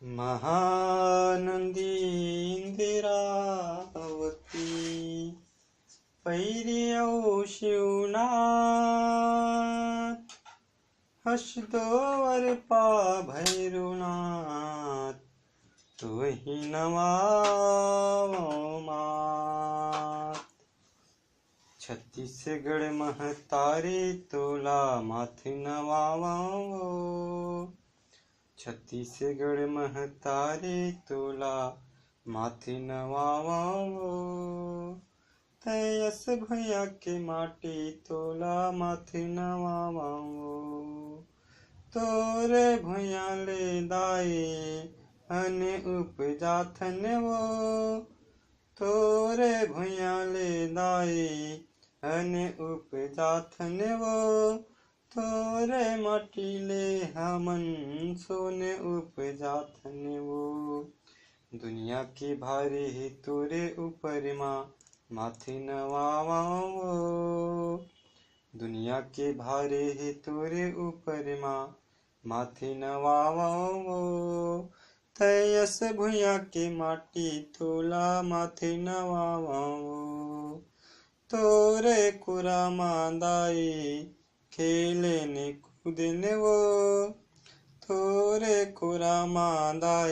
महानंदी इंदिरावती पैरियो शिवनाथ हसदोवर पा भैरुनाथ तुहि नमावो मात। छत्तीसगढ़ महतारी तोला माथे नवावो। छत्तीसगढ़ महतारी तोला माथे नवावो। तयस भैया के माटी तोला माथे नवावो। तोरे भैया ले दाई अन उपजाथन वो। तोरे भैया ले दाई अन उपजाथन वो। तोरे माटी ले हमन सोने उपजाथन वो। दुनिया की भारी ही तोरे ऊपर माथे नवावो। दुनिया के भारे ही तोरे ऊपर माथे नवावो। तयस भुइया के माटी तोला माथे नवावो। तोरे कुरा मांदाई खेले ने कूदने वो। तोरे कुरा मांदाई